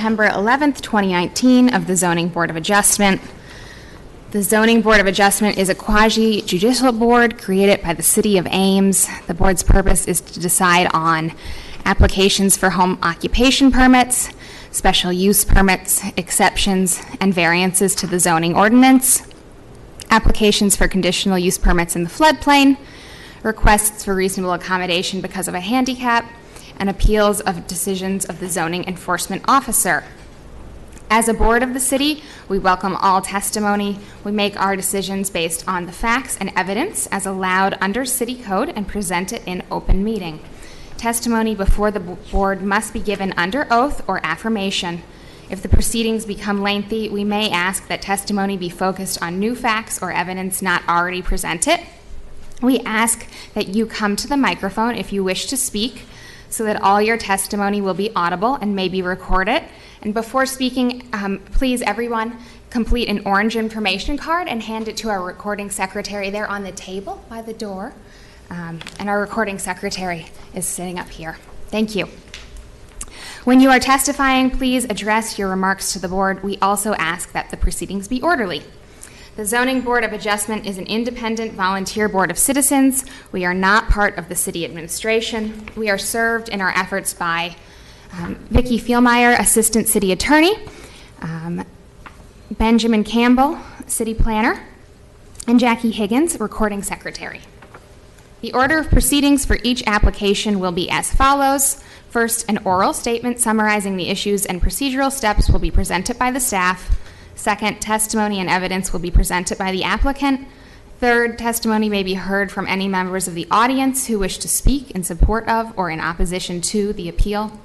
September 11th, 2019 of the Zoning Board of Adjustment. The Zoning Board of Adjustment is a quasi-judicial board created by the City of Ames. The board's purpose is to decide on applications for home occupation permits, special use permits, exceptions, and variances to the zoning ordinance, applications for conditional use permits in the floodplain, requests for reasonable accommodation because of a handicap, and appeals of decisions of the zoning enforcement officer. As a board of the city, we welcome all testimony. We make our decisions based on the facts and evidence as allowed under city code and present it in open meeting. Testimony before the board must be given under oath or affirmation. If the proceedings become lengthy, we may ask that testimony be focused on new facts or evidence not already presented. We ask that you come to the microphone if you wish to speak, so that all your testimony will be audible and may be recorded. And before speaking, please everyone complete an orange information card and hand it to our recording secretary there on the table by the door. And our recording secretary is sitting up here. Thank you. When you are testifying, please address your remarks to the board. We also ask that the proceedings be orderly. The Zoning Board of Adjustment is an independent volunteer board of citizens. We are not part of the city administration. We are served in our efforts by Vicki Fielmeyer, Assistant City Attorney, Benjamin Campbell, City Planner, and Jackie Higgins, Recording Secretary. The order of proceedings for each application will be as follows. First, an oral statement summarizing the issues and procedural steps will be presented by the staff. Second, testimony and evidence will be presented by the applicant. Third, testimony may be heard from any members of the audience who wish to speak in support of or in opposition to the appeal.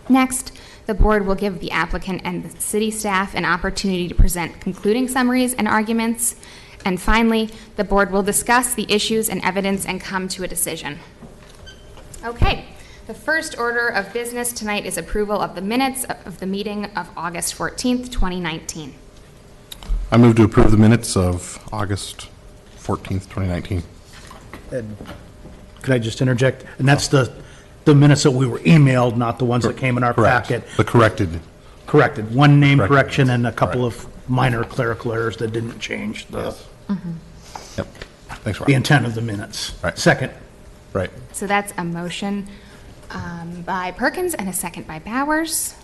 Next, the board will give the applicant and the city staff an opportunity to present concluding summaries and arguments. And finally, the board will discuss the issues and evidence and come to a decision. Okay, the first order of business tonight is approval of the minutes of the meeting of August 14th, 2019. I move to approve the minutes of August 14th, 2019. And could I just interject? And that's the minutes that we were emailed, not the ones that came in our Correct. packet. The corrected. Corrected. One name Corrected. correction and a couple Correct. of minor clerical errors that didn't change the, Yep. Thanks, the Rob. intent of the minutes. Right. Second. Right. So that's a motion by Perkins and a second by Bowers.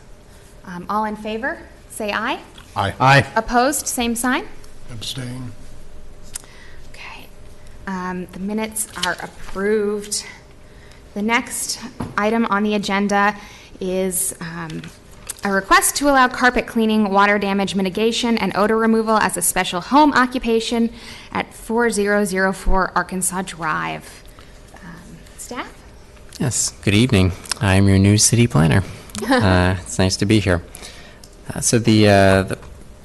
All in favor, say aye. Aye. Aye. Opposed, same sign. Abstain. Okay. The minutes are approved. The next item on the agenda is a request to allow carpet cleaning, water damage mitigation, and odor removal as a special home occupation at 4004 Arkansas Drive. Staff? Yes, good evening. I'm your new city planner. It's nice to be here. So the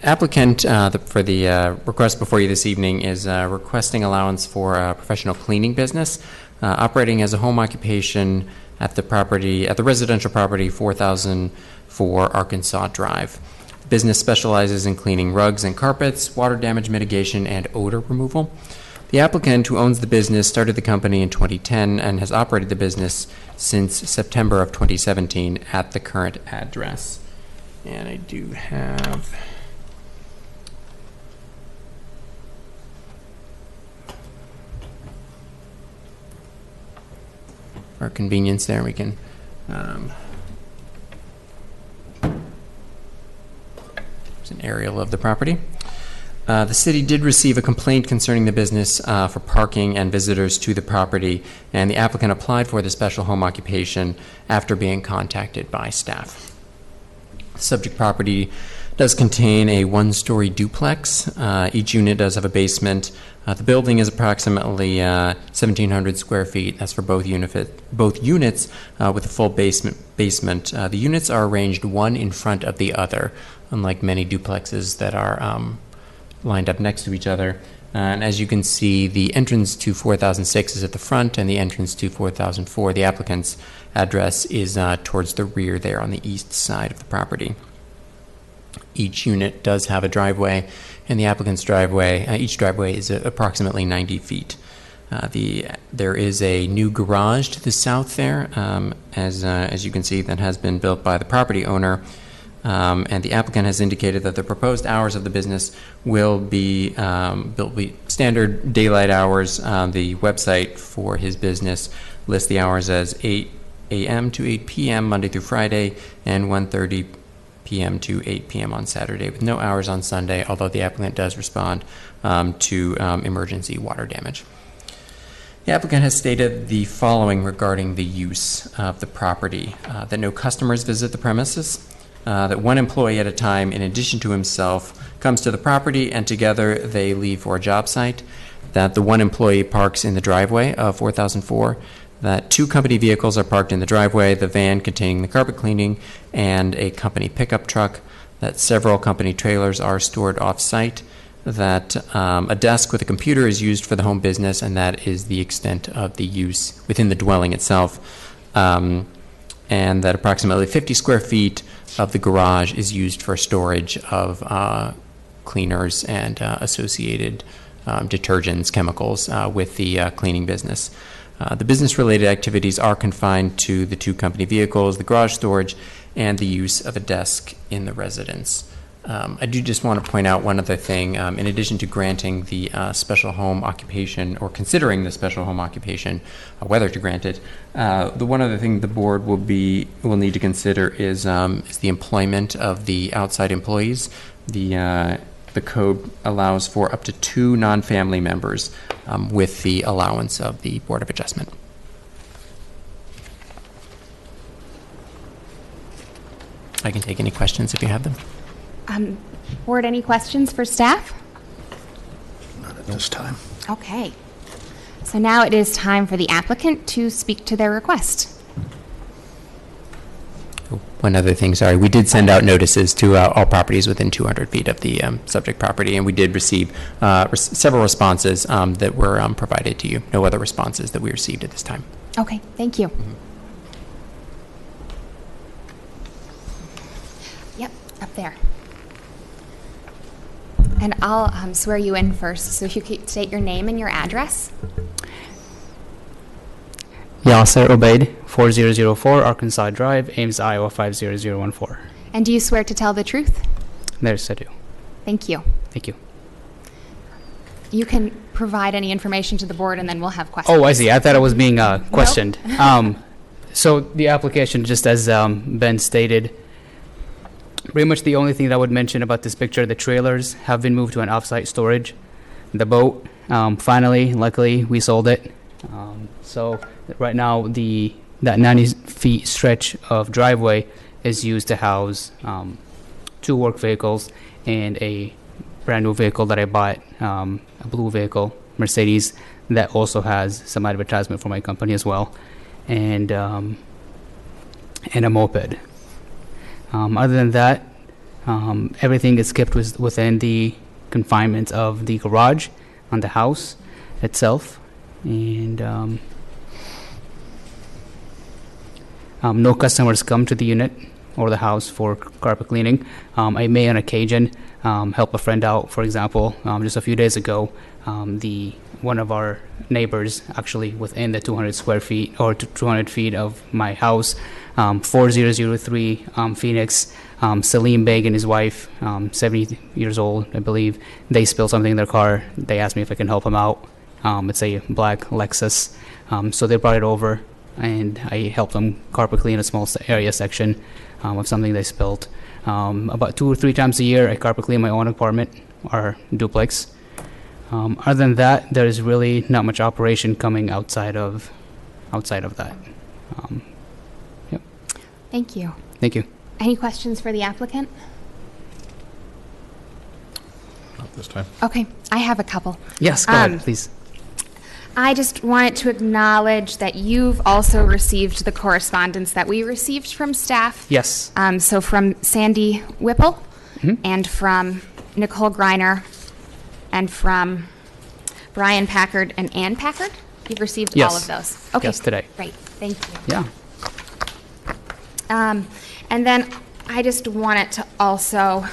applicant for the request before you this evening is requesting allowance for a professional cleaning business operating as a home occupation at the residential property 4004 Arkansas Drive. The business specializes in cleaning rugs and carpets, water damage mitigation, and odor removal. The applicant, who owns the business, started the company in 2010 and has operated the business since September of 2017 at the current address. And I do have for convenience there, we can there's an aerial of the property. The city did receive a complaint concerning the business for parking and visitors to the property, and the applicant applied for the special home occupation after being contacted by staff. The subject property does contain a one-story duplex. Each unit does have a basement. The building is approximately 1,700 square feet. That's for both units with a full basement. The units are arranged one in front of the other, unlike many duplexes that are lined up next to each other. And as you can see, the entrance to 4006 is at the front, and the entrance to 4004, the applicant's address, is towards the rear there on the east side of the property. Each unit does have a driveway, and the applicant's driveway, each driveway is approximately 90 feet. There is a new garage to the south there, as you can see, that has been built by the property owner. And the applicant has indicated that the proposed hours of the business will be standard daylight hours. The website for his business lists the hours as 8 a.m. to 8 p.m. Monday through Friday, and 1:30 p.m. to 8 p.m. on Saturday, with no hours on Sunday, although the applicant does respond to emergency water damage. The applicant has stated the following regarding the use of the property: that no customers visit the premises, that one employee at a time, in addition to himself, comes to the property and together they leave for a job site, that the one employee parks in the driveway of 4004, that 2 company vehicles are parked in the driveway, the van containing the carpet cleaning, and a company pickup truck, that several company trailers are stored off-site, that a desk with a computer is used for the home business, and that is the extent of the use within the dwelling itself, and that approximately 50 square feet of the garage is used for storage of cleaners and associated detergents, chemicals with the cleaning business. The business-related activities are confined to the 2 company vehicles, the garage storage, and the use of a desk in the residence. I do just want to point out one other thing. In addition to granting the special home occupation, or considering the special home occupation, whether to grant it, the one other thing the board will need to consider is the employment of the outside employees. The code allows for up to 2 non-family members with the allowance of the Board of Adjustment. I can take any questions if you have them. Board, any questions for staff? Not at this time. Okay. So now it is time for the applicant to speak to their request. One other thing, sorry, we did send out notices to all properties within 200 feet of the subject property, and we did receive several responses that were provided to you. No other responses that we received at this time. Okay, thank you. Yep, up there. And I'll swear you in first, so if you could state your name and your address. Yasser Obeid, 4004 Arkansas Drive, Ames, Iowa 50014. And do you swear to tell the truth? There's I do. Thank you. Thank you. You can provide any information to the board, and then we'll have questions. Oh, I see. I thought I was being questioned. So the application, just as Ben stated, pretty much the only thing that I would mention about this picture, the trailers have been moved to an off-site storage. The boat, finally, luckily, we sold it. So right now, that 90 feet stretch of driveway is used to house 2 work vehicles and a brand new vehicle that I bought, a blue vehicle, Mercedes, that also has some advertisement for my company as well, and a moped. Other than that, everything is kept within the confinements of the garage on the house itself, and no customers come to the unit or the house for carpet cleaning. I may on occasion help a friend out. For example, just a few days ago, one of our neighbors, actually within the 200 square feet or 200 feet of my house, 4003 Phoenix, Salim Beg and his wife, 70 years old, I believe, they spilled something in their car. They asked me if I can help them out. It's a black Lexus. So they brought it over, and I helped them carpet clean a small area section of something they spilled. About 2 or 3 times a year, I carpet clean my own apartment, our duplex. Other than that, there is really not much operation coming outside of that. Yep. Thank you. Thank you. Any questions for the applicant? Not this time. Okay, I have a couple. Yes, go ahead, please. I just wanted to acknowledge that you've also received the correspondence that we received from staff. Yes. So from Sandy Whipple and from Nicole Greiner and from Brian Packard and Ann Packard. You've received all Yes. of those. Okay. Yes, today. Great, thank you. Yeah. And then I just wanted to also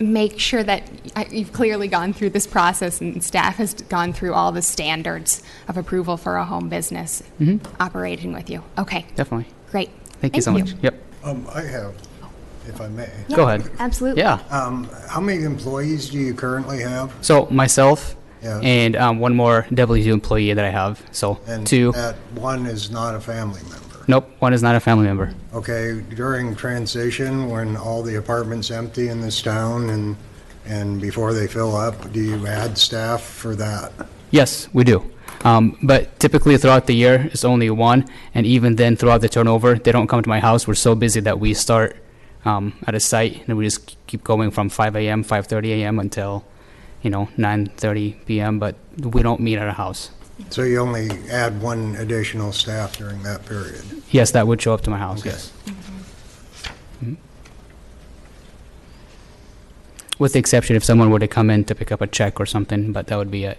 make sure that you've clearly gone through this process and staff has gone through all the standards of approval for a home business operating with you. Okay, Definitely. great. Thank you so much. Yep. I have, if I may. Go ahead. Absolutely. Yeah. How many employees do you currently have? So myself Yeah. and one more W2 employee that I have. So And two. that one is not a family member. Nope, one is not a family member. Okay, during transition, when all the apartments empty in this town and before they fill up, do you add staff for that? Yes, we do. But typically throughout the year, it's only one, and even then, throughout the turnover, they don't come to my house. We're so busy that we start at a site, and we just keep going from 5 a.m., 5:30 a.m. until, 9:30 p.m., but we don't meet at a house. So you only add one additional staff during that period? Yes, that would show up to my house, Okay. yes. Mhm. With the exception if someone were to come in to pick up a check or something, but that would be it.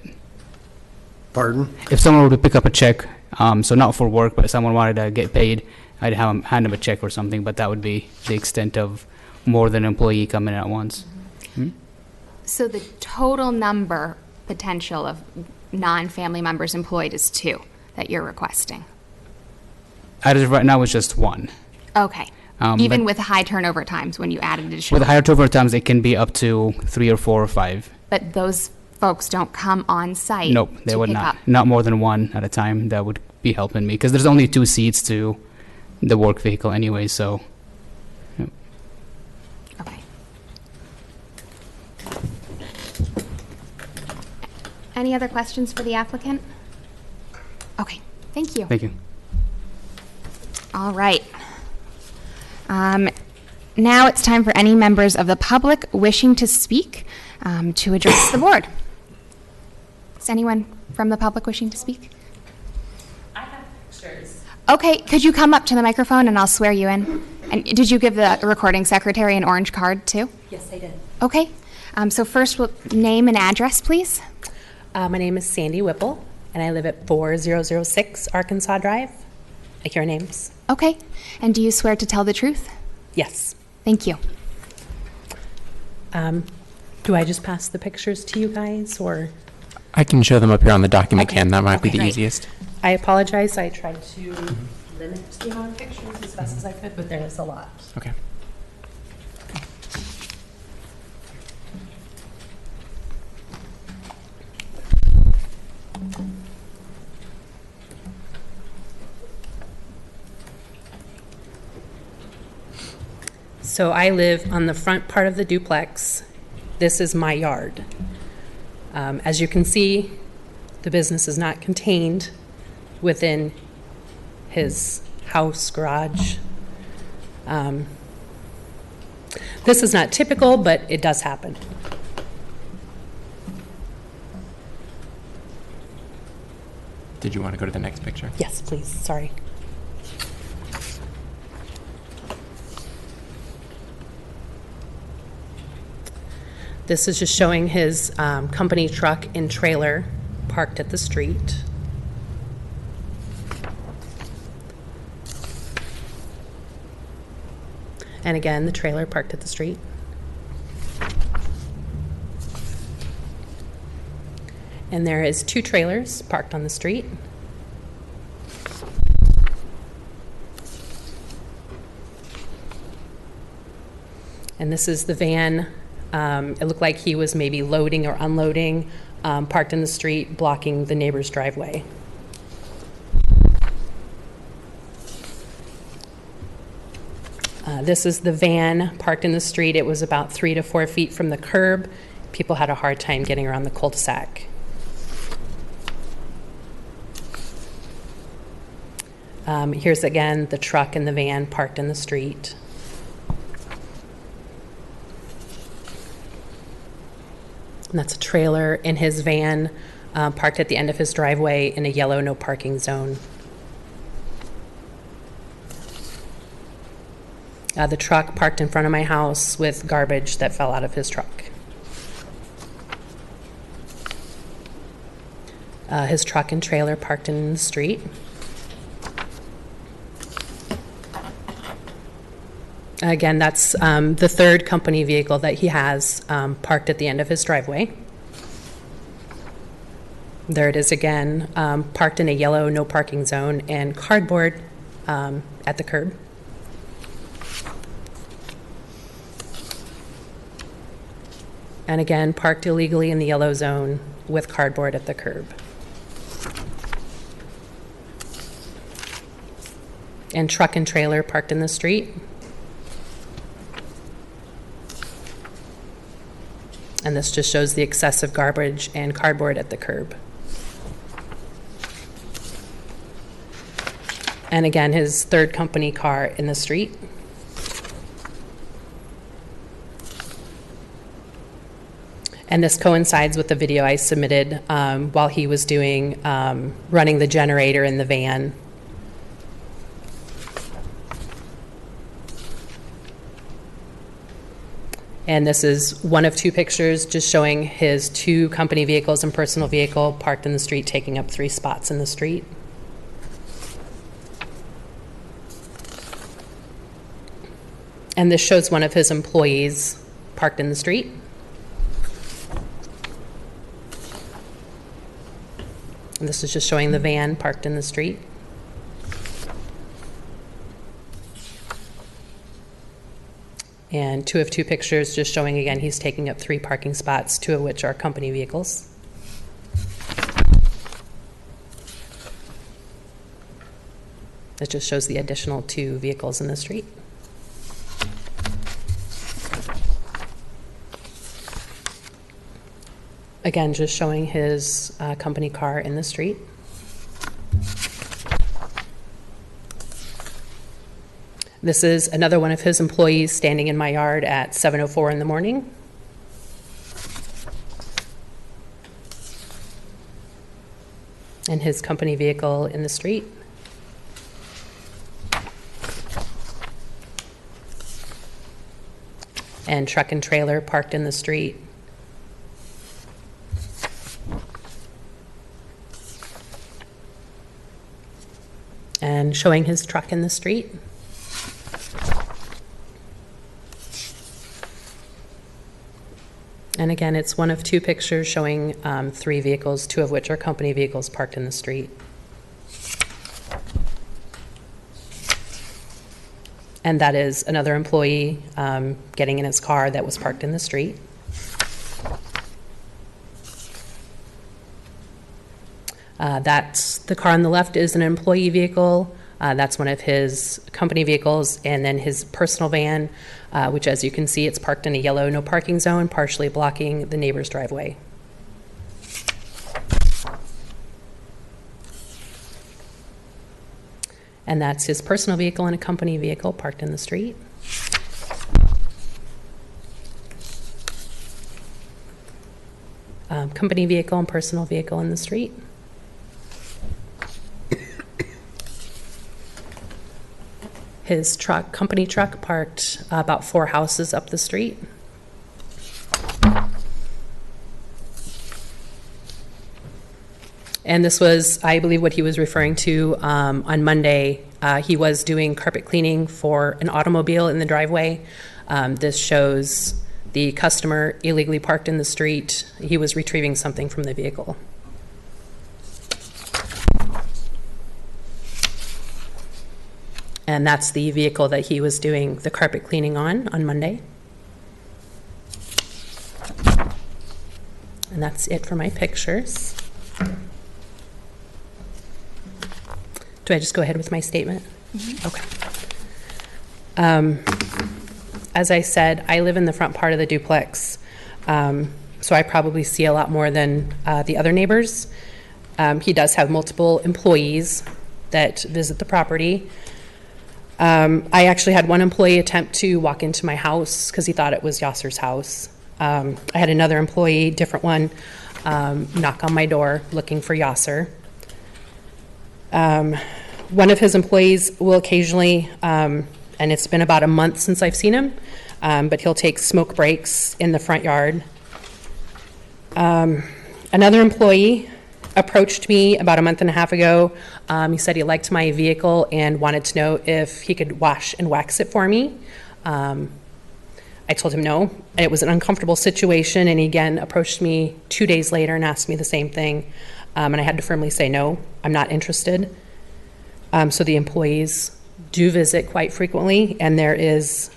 Pardon? If someone were to pick up a check, so not for work, but if someone wanted to get paid, I'd hand them a check or something, but that would be the extent of more than an employee coming in at once. So the total number potential of non-family members employed is 2 that you're requesting? As of right now, it's just one. Okay. But Even with high turnover times when you added additional? with higher turnover times, it can be up to 3 or 4 or 5. But those folks don't come on site? Nope, they to would pick not. up? Not more than one at a time. That would be helping me because there's only 2 seats to the work vehicle anyway. So Okay. Any other questions for the applicant? Okay, thank you. thank you. All right. Now it's time for any members of the public wishing to speak to address the board. Is anyone from the public wishing to speak? I have pictures. Okay, could you come up to the microphone and I'll swear you in? And did you give the recording secretary an orange card too? Yes, I did. Okay. So first, we'll name and address, please. My name is Sandy Whipple, and I live at 4006 Arkansas Drive. Like your names? Okay. And do you swear to tell the truth? Yes. Thank you. Do I just pass the pictures to you guys, or? I can show them up here on the document, Okay. Ken. That might be Okay, the great. easiest. I apologize. I tried to limit the amount of pictures as best as I could, but there is a lot. Okay. So I live on the front part of the duplex. This is my yard. As you can see, the business is not contained within his house, garage. This is not typical, but it does happen. Did you want to go to the next picture? Yes, please, sorry. This is just showing his company truck and trailer parked at the street. And again, the trailer parked at the street. And there is 2 trailers parked on the street. And this is the van. It looked like he was maybe loading or unloading, parked in the street, blocking the neighbor's driveway. This is the van parked in the street. It was about 3 to 4 feet from the curb. People had a hard time getting around the cul-de-sac. Here's again the truck and the van parked in the street. And that's a trailer in his van parked at the end of his driveway in a yellow no parking zone. The truck parked in front of my house with garbage that fell out of his truck. His truck and trailer parked in the street. Again, that's the third company vehicle that he has parked at the end of his driveway. There it is again, parked in a yellow no parking zone and cardboard at the curb. And again, parked illegally in the yellow zone with cardboard at the curb. And truck and trailer parked in the street. And this just shows the excessive garbage and cardboard at the curb. And again, his third company car in the street. And this coincides with the video I submitted while he was doing, running the generator in the van. And this is one of two pictures just showing his two company vehicles and personal vehicle parked in the street, taking up 3 spots in the street. And this shows one of his employees parked in the street. And this is just showing the van parked in the street. And 2 of 2 pictures just showing, again, he's taking up 3 parking spots, 2 of which are company vehicles. It just shows the additional 2 vehicles in the street. Again, just showing his company car in the street. This is another one of his employees standing in my yard at 7:04 in the morning. And his company vehicle in the street. And truck and trailer parked in the street. And showing his truck in the street. And again, it's one of 2 pictures showing 3 vehicles, 2 of which are company vehicles parked in the street. And that is another employee getting in his car that was parked in the street. That's the car on the left is an employee vehicle. That's one of his company vehicles, and then his personal van, which, as you can see, it's parked in a yellow no parking zone, partially blocking the neighbor's driveway. And that's his personal vehicle and a company vehicle parked in the street. Company vehicle and personal vehicle in the street. His truck, company truck, parked about 4 houses up the street. And this was, I believe, what he was referring to on Monday. He was doing carpet cleaning for an automobile in the driveway. This shows the customer illegally parked in the street. He was retrieving something from the vehicle. And that's the vehicle that he was doing the carpet cleaning on Monday. And that's it for my pictures. Do I just go ahead with my statement? Mm-hmm. Okay. As I said, I live in the front part of the duplex, so I probably see a lot more than the other neighbors. He does have multiple employees that visit the property. I actually had one employee attempt to walk into my house because he thought it was Yasser's house. I had another employee, different one, knock on my door looking for Yasser. One of his employees will occasionally, and it's been about a month since I've seen him, but he'll take smoke breaks in the front yard. Another employee approached me about a month and a half ago. He said he liked my vehicle and wanted to know if he could wash and wax it for me. I told him no. It was an uncomfortable situation, and he again approached me 2 days later and asked me the same thing, and I had to firmly say no, I'm not interested. So the employees do visit quite frequently, and there is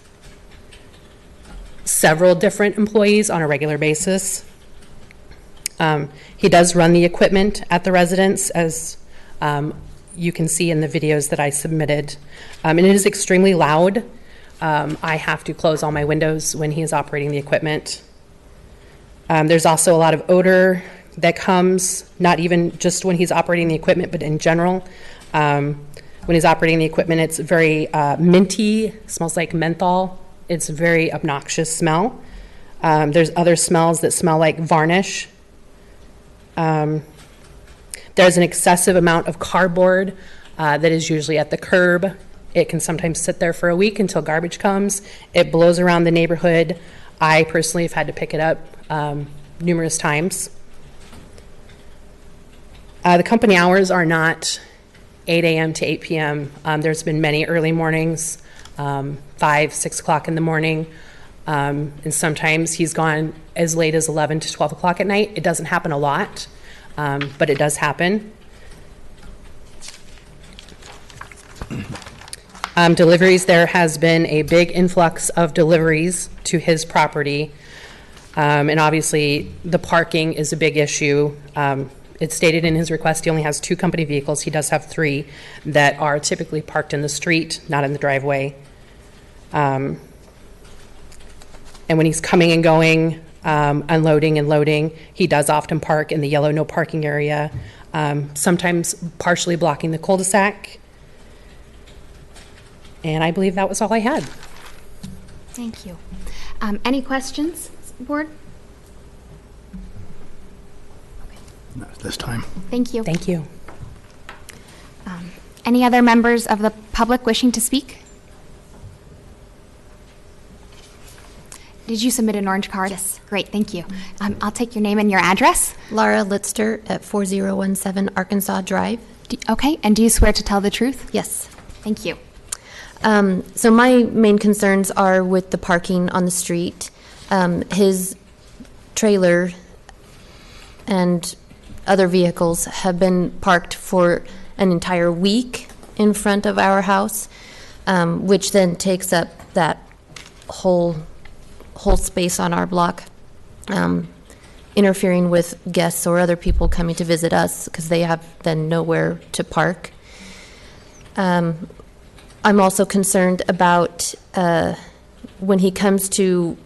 several different employees on a regular basis. He does run the equipment at the residence, as you can see in the videos that I submitted. And it is extremely loud. I have to close all my windows when he is operating the equipment. There's also a lot of odor that comes, not even just when he's operating the equipment, but in general. When he's operating the equipment, it's very minty, smells like menthol. It's a very obnoxious smell. There's other smells that smell like varnish. There's an excessive amount of cardboard that is usually at the curb. It can sometimes sit there for a week until garbage comes. It blows around the neighborhood. I personally have had to pick it up numerous times. The company hours are not 8 a.m. to 8 p.m. There's been many early mornings, 5, 6 o'clock in the morning, and sometimes he's gone as late as 11 to 12 o'clock at night. It doesn't happen a lot, but it does happen. Deliveries, there has been a big influx of deliveries to his property, and obviously the parking is a big issue. It's stated in his request he only has 2 company vehicles. He does have 3 that are typically parked in the street, not in the driveway. And when he's coming and going, unloading and loading, he does often park in the yellow no parking area, sometimes partially blocking the cul-de-sac. And I believe that was all I had. Thank you. Any questions, board? Not this time. Thank you. Thank you. Any other members of the public wishing to speak? Did you submit an orange card? Yes. Great, thank you. I'll take your name and your address. Laura Litster at 4017 Arkansas Drive. Okay, and do you swear to tell the truth? Yes. Thank you. So my main concerns are with the parking on the street. His trailer and other vehicles have been parked for an entire week in front of our house, which then takes up that whole space on our block, interfering with guests or other people coming to visit us because they have then nowhere to park. I'm also concerned about when he comes to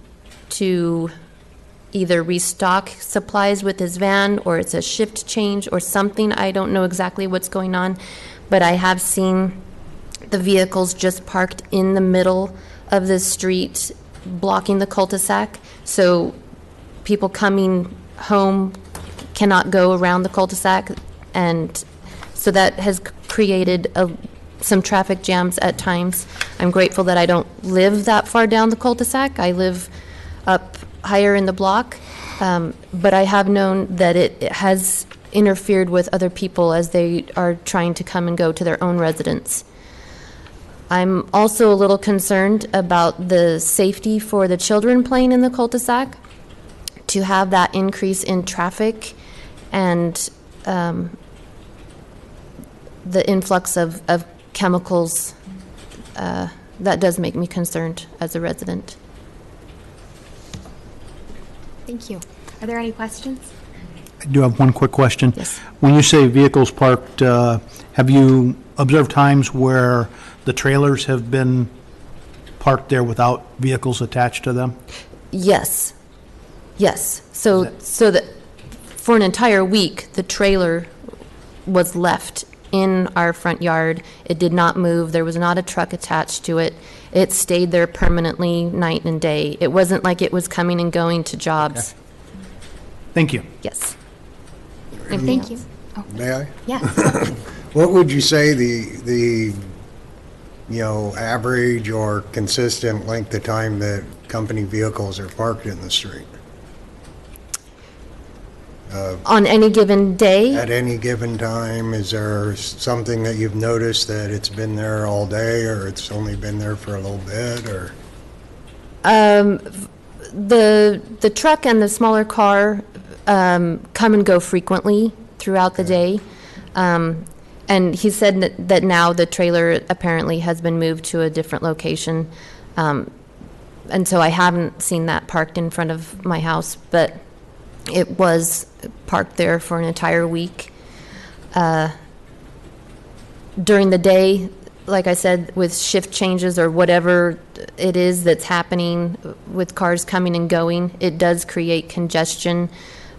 either restock supplies with his van, or it's a shift change or something. I don't know exactly what's going on, but I have seen the vehicles just parked in the middle of the street, blocking the cul-de-sac. So people coming home cannot go around the cul-de-sac, and so that has created some traffic jams at times. I'm grateful that I don't live that far down the cul-de-sac. I live up higher in the block, but I have known that it has interfered with other people as they are trying to come and go to their own residence. I'm also a little concerned about the safety for the children playing in the cul-de-sac. To have that increase in traffic and the influx of chemicals, that does make me concerned as a resident. Thank you. Are there any questions? I do have one quick question. Yes. When you say vehicles parked, have you observed times where the trailers have been parked there without vehicles attached to them? Yes. Yes. So that for an entire week, the trailer was left in our front yard. It did not move. There was not a truck attached to it. It stayed there permanently night and day. It wasn't like it was coming and going to jobs. Okay. Thank you. Yes. Thank you. Oh, May I? yes. What would you say the average or consistent length of time that company vehicles are parked in the street? On any given day? At any given time, is there something that you've noticed that it's been there all day, or it's only been there for a little bit, or? The truck and the smaller car come and go frequently throughout the day. And he said that now the trailer apparently has been moved to a different location. And so I haven't seen that parked in front of my house, but it was parked there for an entire week. During the day, like I said, with shift changes or whatever it is that's happening with cars coming and going, it does create congestion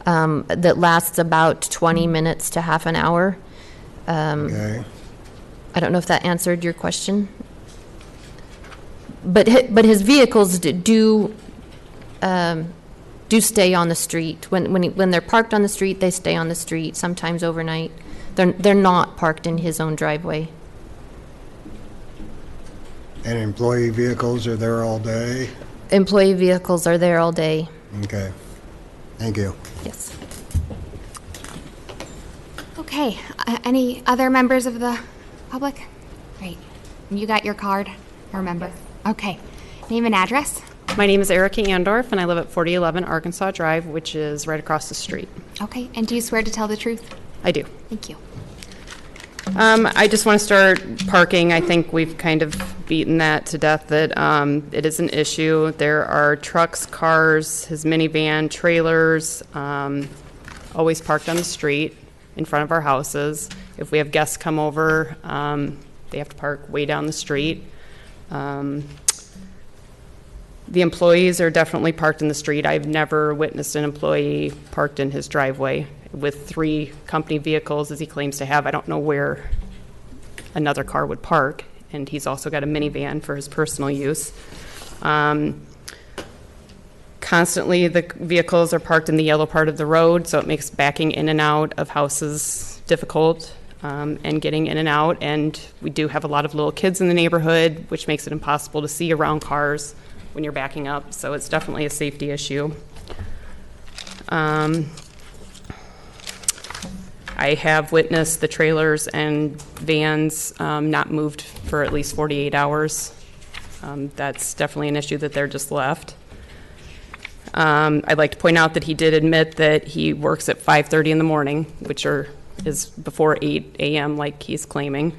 that lasts about 20 minutes to half an hour. Okay. I don't know if that answered your question. But his vehicles do stay on the street. When they're parked on the street, they stay on the street, sometimes overnight. They're not parked in his own driveway. And employee vehicles are there all day? Employee vehicles are there all day. Okay. Thank you. Yes. Okay, any other members of the public? Great. You got your card, I remember. Okay. Name and address? My name is Erica Andorf, and I live at 4011 Arkansas Drive, which is right across the street. Okay, and do you swear to tell the truth? I do. Thank you. I just want to start parking. I think we've kind of beaten that to death, that it is an issue. There are trucks, cars, his minivan, trailers, always parked on the street in front of our houses. If we have guests come over, they have to park way down the street. The employees are definitely parked in the street. I've never witnessed an employee parked in his driveway with 3 company vehicles, as he claims to have. I don't know where another car would park, and he's also got a minivan for his personal use. Constantly, the vehicles are parked in the yellow part of the road, so it makes backing in and out of houses difficult, and getting in and out. And we do have a lot of little kids in the neighborhood, which makes it impossible to see around cars when you're backing up, so it's definitely a safety issue. I have witnessed the trailers and vans not moved for at least 48 hours. That's definitely an issue that they're just left. I'd like to point out that he did admit that he works at 5:30 in the morning, which is before 8 a.m. like he's claiming.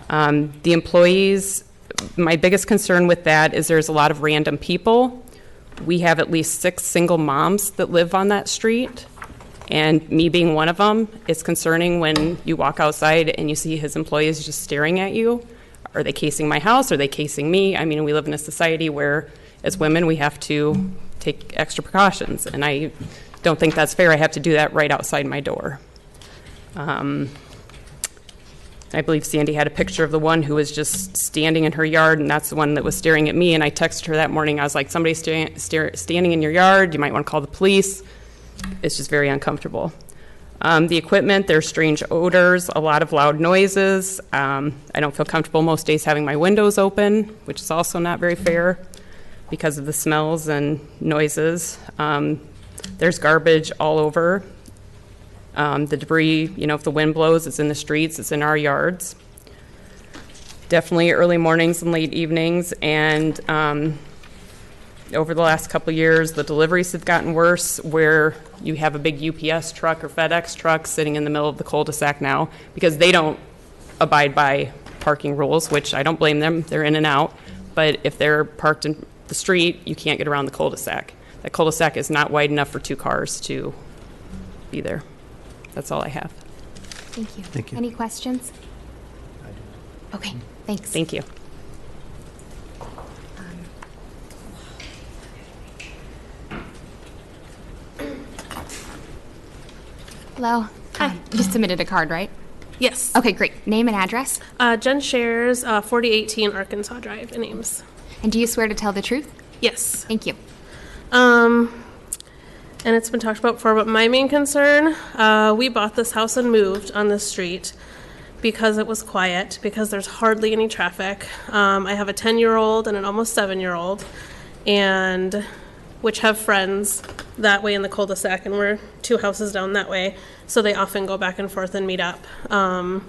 The employees, my biggest concern with that is there's a lot of random people. We have at least 6 single moms that live on that street, and me being one of them, it's concerning when you walk outside and you see his employees just staring at you. Are they casing my house? Are they casing me? I mean, we live in a society where, as women, we have to take extra precautions, and I don't think that's fair. I have to do that right outside my door. I believe Sandy had a picture of the one who was just standing in her yard, and that's the one that was staring at me. And I texted her that morning. I was like, somebody's standing in your yard. You might want to call the police. It's just very uncomfortable. The equipment, there's strange odors, a lot of loud noises. I don't feel comfortable most days having my windows open, which is also not very fair because of the smells and noises. There's garbage all over. The debris, if the wind blows, it's in the streets, it's in our yards. Definitely early mornings and late evenings, and over the last couple of years, the deliveries have gotten worse, where you have a big UPS truck or FedEx truck sitting in the middle of the cul-de-sac now, because they don't abide by parking rules, which I don't blame them, they're in and out. But if they're parked in the street, you can't get around the cul-de-sac. That cul-de-sac is not wide enough for 2 cars to be there. That's all I have. Thank you. Thank you. Any questions? Okay, thanks. Thank you. Hello. Hi. You submitted a card, right? Yes. Okay, great. Name and address? Jen Shares, 4018 Arkansas Drive in Ames. And do you swear to tell the truth? Yes. Thank you. And it's been talked about before, but my main concern, we bought this house and moved on this street because it was quiet, because there's hardly any traffic. I have a 10-year-old and an almost 7-year-old, and which have friends that way in the cul-de-sac, and we're 2 houses down that way, so they often go back and forth and meet up, and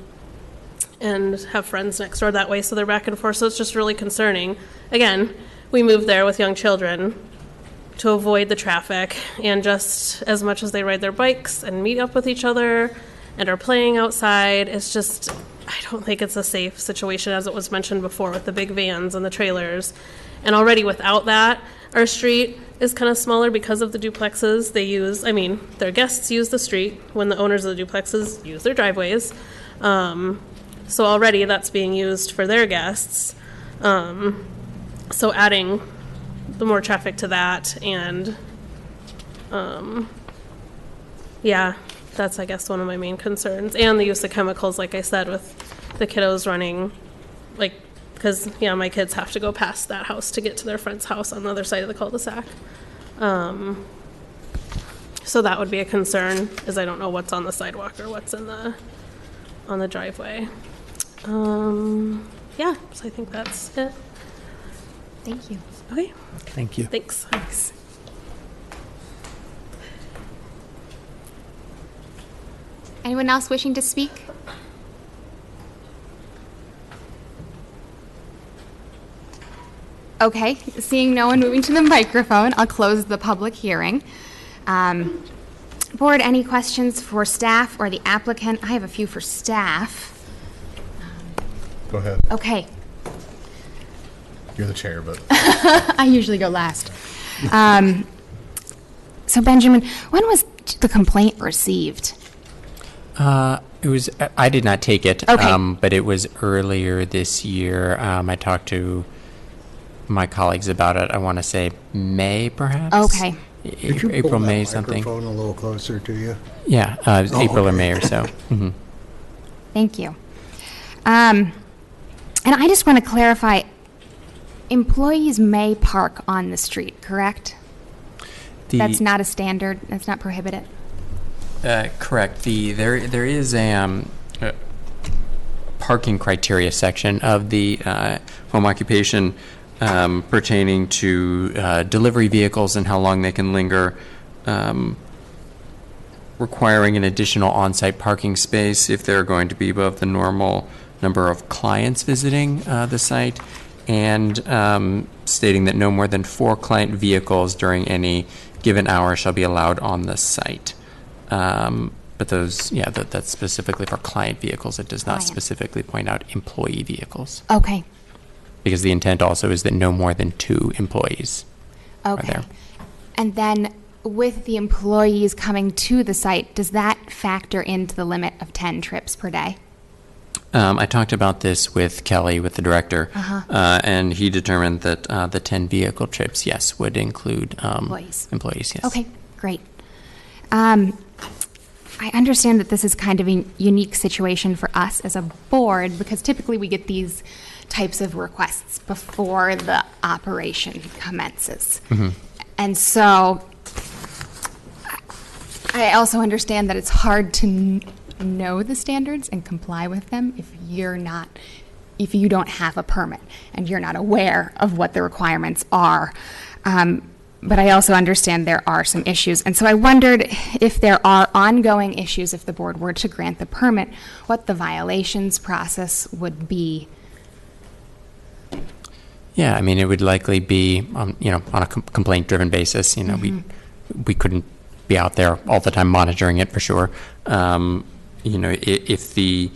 have friends next door that way, so they're back and forth, so it's just really concerning. Again, we moved there with young children to avoid the traffic, and just as much as they ride their bikes and meet up with each other and are playing outside, it's just, I don't think it's a safe situation, as it was mentioned before, with the big vans and the trailers. And already without that, our street is kind of smaller because of the duplexes. They use, I mean, their guests use the street when the owners of the duplexes use their driveways. So already that's being used for their guests. So adding the more traffic to that and, yeah, that's, I guess, one of my main concerns. And the use of chemicals, like I said, with the kiddos running, like, because, yeah, my kids have to go past that house to get to their friend's house on the other side of the cul-de-sac. So that would be a concern, is I don't know what's on the sidewalk or what's on the driveway. Yeah, so I think that's it. Thank you. Okay, Thank you. thanks. Thanks. Anyone else wishing to speak? Okay, seeing no one moving to the microphone, I'll close the public hearing. Board, any questions for staff or the applicant? I have a few for staff. Go ahead. Okay, You're the chair, but. I usually go last. So Benjamin, when was the complaint received? It was, I did not take it. Okay. But it was earlier this year. I talked to my colleagues about it. I want to say May, perhaps? Okay. Could you pull April, that May, something. microphone a little closer to you? Yeah, April or May or so. Mhm. Thank you. And I just want to clarify, employees may park on the street, correct? That's not a standard, that's not prohibited? Correct. There is a parking criteria section of the home occupation pertaining to delivery vehicles and how long they can linger, requiring an additional on-site parking space if they're going to be above the normal number of clients visiting the site, and stating that no more than 4 client vehicles during any given hour shall be allowed on the site. But those, yeah, that's specifically for client vehicles. It does not Client. specifically point out employee vehicles. Okay, Because the intent also is that no more than 2 employees are okay. there. And then with the employees coming to the site, does that factor into the limit of 10 trips per day? I talked about this with Kelly, with the director, and he determined that the 10 vehicle trips, yes, would include Employees. Employees, yes. Okay, great. I understand that this is kind of a unique situation for us as a board, because typically we get these types of requests before the operation commences. And so I also understand that it's hard to know the standards and comply with them if you don't have a permit and you're not aware of what the requirements are. But I also understand there are some issues. And so I wondered if there are ongoing issues, if the board were to grant the permit, what the violations process would be. Yeah, I mean, it would likely be, on a complaint-driven basis. We couldn't be out there all the time monitoring it for sure. If the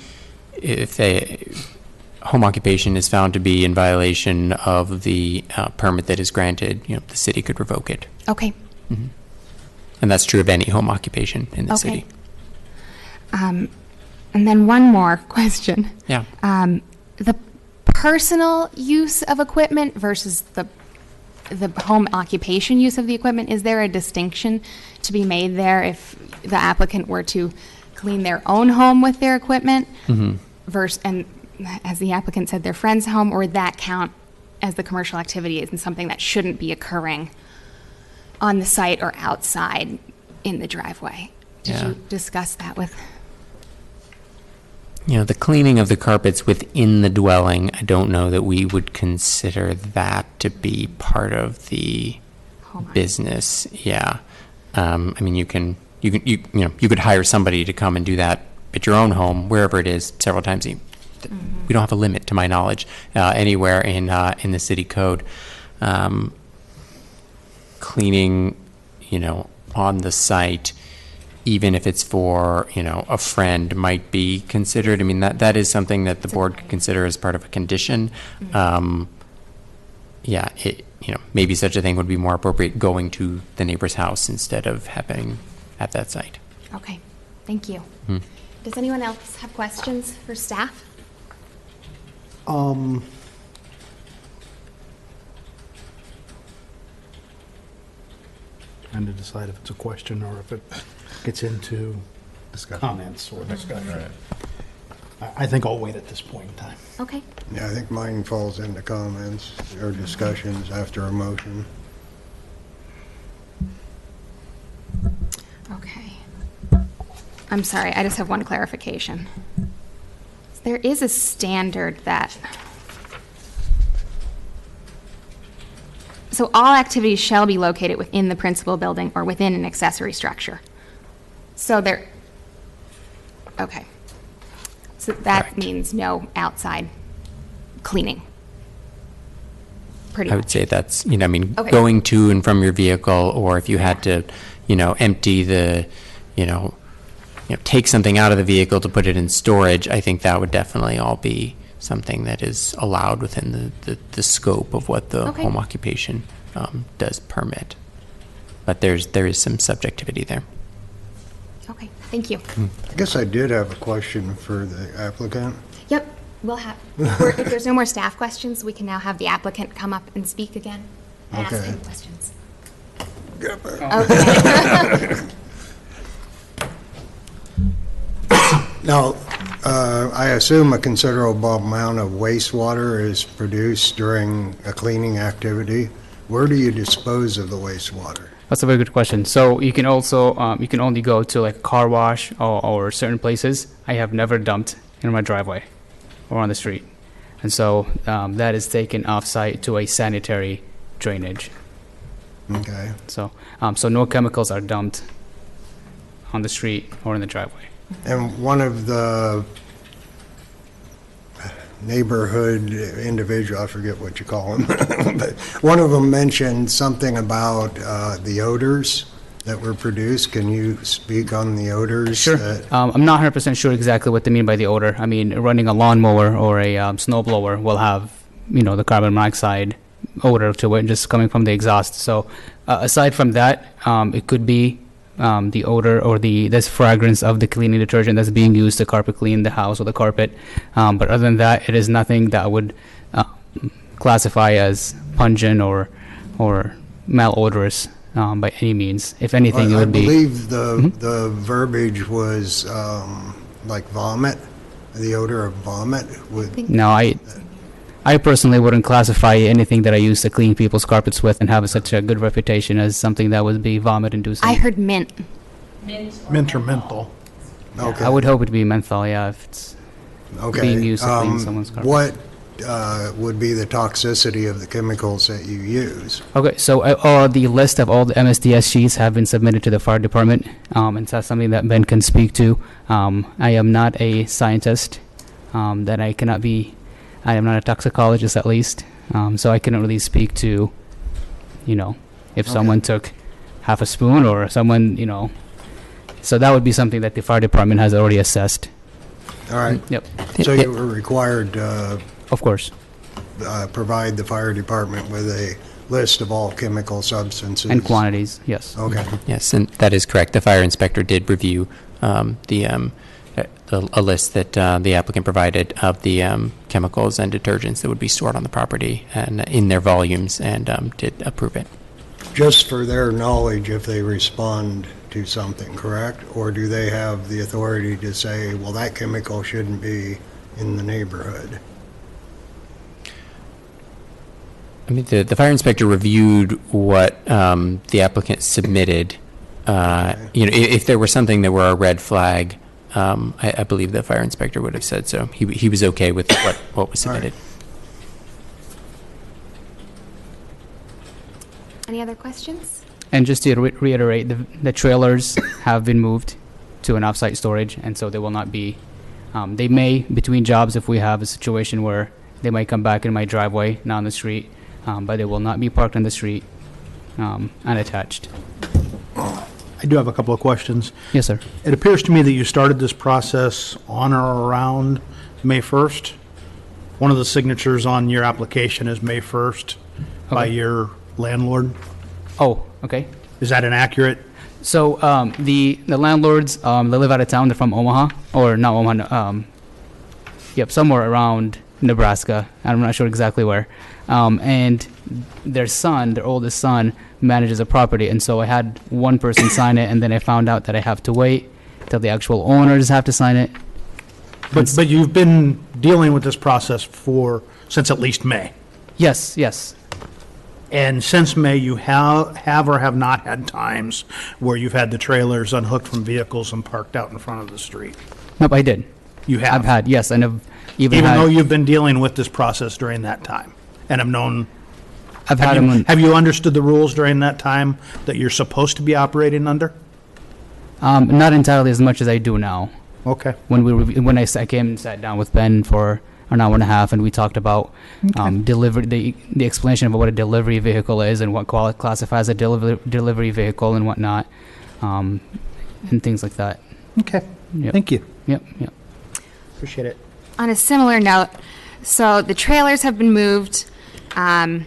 home occupation is found to be in violation of the permit that is granted, the city could revoke it. Okay. And that's true of any home occupation in the Okay. city. And then one more question. Yeah. The personal use of equipment versus the home occupation use of the equipment, is there a distinction to be made there if the applicant were to clean their own home with their equipment versus, and as the applicant said, their friend's home, or would that count as the commercial activity and something that shouldn't be occurring on the site or outside in the driveway? Did Yeah. you discuss that with? The cleaning of the carpets within the dwelling, I don't know that we would consider that to be part of the home business. Yeah. I mean, you could hire somebody to come and do that at your own home, wherever it is, several times a year. We don't have a limit, to my knowledge, anywhere in the city code. Cleaning, on the site, even if it's for, a friend, might be considered. I mean, that is something that the board could consider as part of a condition. yeah, maybe such a thing would be more appropriate going to the neighbor's house instead of happening at that site. Okay, thank you. Does anyone else have questions for staff? Trying to decide if it's a question or if it gets into comments or discussion. I think I'll wait at this point in time. Okay, Yeah, I think mine falls into comments or discussions after a motion. okay. I'm sorry, I just have one clarification. There is a standard that, so all activities shall be located within the principal building or within an accessory structure. So there, okay. So that Correct. means no outside cleaning. Pretty I would much. say that's, Okay. going to and from your vehicle, or if you had to, empty the, take something out of the vehicle to put it in storage, I think that would definitely all be something that is allowed within the scope of what the Okay. home occupation does permit. But there is some subjectivity there. Okay, thank you. I guess I did have a question for the applicant. Yep, we'll have, if there's no more staff questions, we can now have the applicant come up and speak again and ask Okay. him questions. Get back. Okay. Now, I assume a considerable amount of wastewater is produced during a cleaning activity. Where do you dispose of the wastewater? That's a very good question. So you can also, you can only go to like a car wash or certain places. I have never dumped in my driveway or on the street. And so that is taken off-site to a sanitary drainage. Okay. So, so no chemicals are dumped on the street or in the driveway. And one of the neighborhood individual, I forget what you call them, but one of them mentioned something about the odors that were produced. Can you speak on the odors? Sure. I'm not 100% sure exactly what they mean by the odor. I mean, running a lawnmower or a snow blower will have, the carbon monoxide odor to it just coming from the exhaust. So aside from that, it could be the odor or this fragrance of the cleaning detergent that's being used to carpet clean the house or the carpet. But other than that, it is nothing that would classify as pungent or malodorous by any means. If anything, it I would be. believe the verbiage was like vomit, the odor of vomit. No, I personally wouldn't classify anything that I use to clean people's carpets with and have such a good reputation as something that would be vomit-inducing. I heard mint. Mint or menthol. Okay. I would hope it would be menthol, yeah, if it's Okay. being used to clean someone's carpet. What would be the toxicity of the chemicals that you use? Okay, so the list of all the MSDS sheets have been submitted to the fire department, and that's something that Ben can speak to. I am not a scientist, that I am not a toxicologist at least, so I couldn't really speak to, if someone took half a spoon or someone, so that would be something that the fire department has already assessed. All right. Yep, So you were required to of course. provide the fire department with a list of all chemical substances? And quantities, yes. Okay. Yes, and that is correct. The fire inspector did review a list that the applicant provided of the chemicals and detergents that would be stored on the property and in their volumes, and did approve it. Just for their knowledge if they respond to something, correct? Or do they have the authority to say, well, that chemical shouldn't be in the neighborhood? I mean, the fire inspector reviewed what the applicant submitted. If there were something that were a red flag, I believe the fire inspector would have said so. He was okay with what was submitted. Any other questions? And just to reiterate, the trailers have been moved to an off-site storage, and so they will not be, they may, between jobs, if we have a situation where they might come back in my driveway, not on the street, but they will not be parked on the street, unattached. I do have a couple of questions. Yes, sir. It appears to me that you started this process on or around May 1st. One of the signatures on your application is May 1st. by your landlord. Oh, okay. Is that inaccurate? So the landlords, they live out of town. They're from Omaha, or not Omaha. Yep, somewhere around Nebraska. I'm not sure exactly where. And their son, their oldest son, manages a property. And so I had one person sign it, and then I found out that I have to wait till the actual owners have to sign it. But you've been dealing with this process since at least May. Yes, yes. And since May, you have or have not had times where you've had the trailers unhooked from vehicles and parked out in front of the street? Nope, I did. You have? I've had, yes, and I've Even though you've been dealing with this process during that time? And have known... I've had them... Have you understood the rules during that time that you're supposed to be operating under? Not entirely as much as I do now. Okay. When I came and sat down with Ben for an hour and a half, and we talked about the explanation of what a delivery vehicle is and what classifies a delivery vehicle and whatnot, and things like that. Okay. Yep. Thank you. Yep. Appreciate it. On a similar note, so the trailers have been moved. I